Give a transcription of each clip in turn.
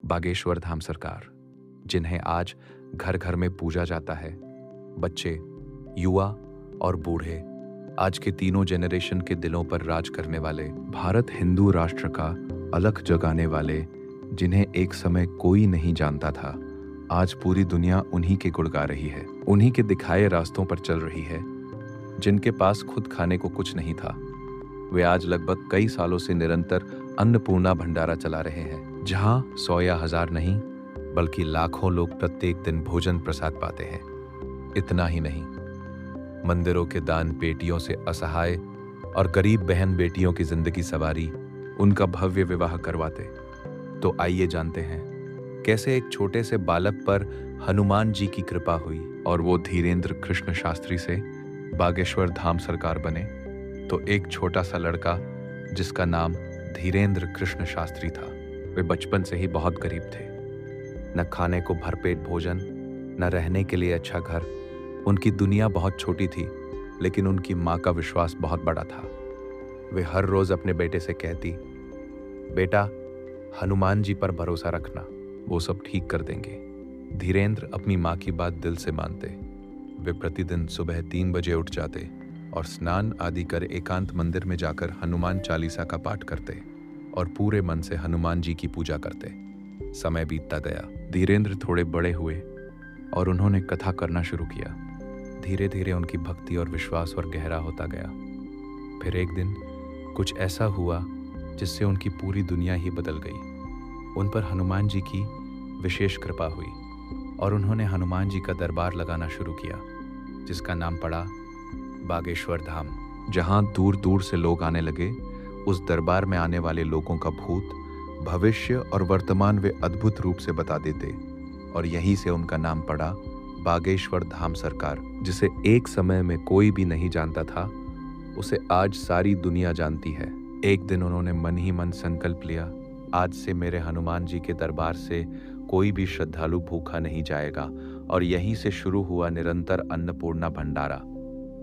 बागेश्वर धाम सरकार, जिन्हें आज घर घर में पूजा जाता है। बच्चे, युवा और बूढ़े, आज के तीनों जेनरेशन के दिलों पर राज करने वाले, भारत हिंदू राष्ट्र का अलख जगाने वाले, जिन्हें एक समय कोई नहीं जानता था, आज पूरी दुनिया उन्हीं के गुण गा रही है। उन्हीं के दिखाए रास्तों पर चल रही है। जिनके पास खुद खाने को कुछ नहीं था, वे आज लगभग कई सालों से निरंतर अन्नपूर्णा भंडारा चला रहे हैं, जहां 100 या 1000 नहीं बल्कि लाखों लोग प्रत्येक दिन भोजन प्रसाद पाते हैं। इतना ही नहीं, मंदिरों के दान पेटियों से असहाय और गरीब बहन बेटियों की जिंदगी सवारी, उनका भव्य विवाह करवाते। तो आइए जानते हैं कैसे एक छोटे से बालक पर हनुमान जी की कृपा हुई और वो धीरेंद्र कृष्ण शास्त्री से बागेश्वर धाम सरकार बने। तो एक छोटा सा लड़का जिसका नाम धीरेंद्र कृष्ण शास्त्री था, वे बचपन से ही बहुत गरीब थे। न खाने को भरपेट भोजन, न रहने के लिए अच्छा घर। उनकी दुनिया बहुत छोटी थी, लेकिन उनकी माँ का विश्वास बहुत बड़ा था। वे हर रोज अपने बेटे से कहती, बेटा, हनुमान जी पर भरोसा रखना, वो सब ठीक कर देंगे। धीरेंद्र अपनी माँ की बात दिल से मानते। वे प्रतिदिन सुबह 3 बजे उठ जाते और स्नान आदि कर एकांत मंदिर में जाकर हनुमान चालीसा का पाठ करते और पूरे मन से हनुमान जी की पूजा करते। समय बीतता गया, धीरेंद्र थोड़े बड़े हुए और उन्होंने कथा करना शुरू किया। धीरे धीरे उनकी भक्ति और विश्वास और गहरा होता गया। फिर एक दिन कुछ ऐसा हुआ जिससे उनकी पूरी दुनिया ही बदल गई। उन पर हनुमान जी की विशेष कृपा हुई और उन्होंने हनुमान जी का दरबार लगाना शुरू किया, जिसका नाम पड़ा बागेश्वर धाम। जहां दूर दूर से लोग आने लगे, उस दरबार में आने वाले लोगों का भूत, भविष्य और वर्तमान वे अद्भुत रूप से बता देते और यहीं से उनका नाम पड़ा बागेश्वर धाम सरकार। जिसे एक समय में कोई भी नहीं जानता था, उसे आज सारी दुनिया जानती है। एक दिन उन्होंने मन ही मन संकल्प लिया, आज से मेरे हनुमान जी के दरबार से कोई भी श्रद्धालु भूखा नहीं जाएगा। और यहीं से शुरू हुआ निरंतर अन्नपूर्णा भंडारा।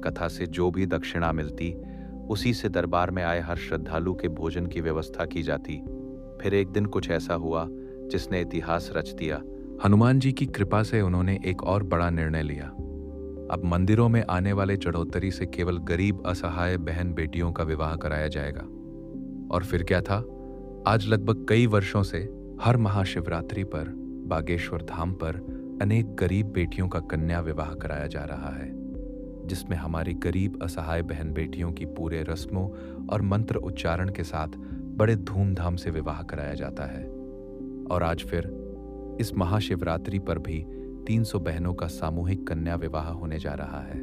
कथा से जो भी दक्षिणा मिलती, उसी से दरबार में आए हर श्रद्धालु के भोजन की व्यवस्था की जाती। फिर एक दिन कुछ ऐसा हुआ जिसने इतिहास रच दिया। हनुमान जी की कृपा से उन्होंने एक और बड़ा निर्णय लिया। अब मंदिरों में आने वाले चढ़ोतरी से केवल गरीब असहाय बहन बेटियों का विवाह कराया जाएगा। और फिर क्या था, आज लगभग कई वर्षों से हर महाशिवरात्रि पर बागेश्वर धाम पर अनेक गरीब बेटियों का कन्या विवाह कराया जा रहा है, जिसमें हमारी गरीब असहाय बहन बेटियों की पूरे रस्मों और मंत्र उच्चारण के साथ बड़े धूमधाम से विवाह कराया जाता है। और आज फिर इस महाशिवरात्रि पर भी 300 बहनों का सामूहिक कन्या विवाह होने जा रहा है।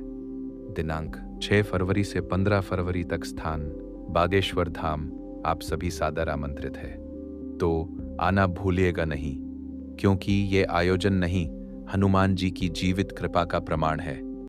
दिनांक 6 फरवरी से 15 फरवरी तक, स्थान बागेश्वर धाम। आप सभी सादर आमंत्रित है, तो आना भूलिएगा नहीं, क्योंकि ये आयोजन नहीं, हनुमान जी की जीवित कृपा का प्रमाण है।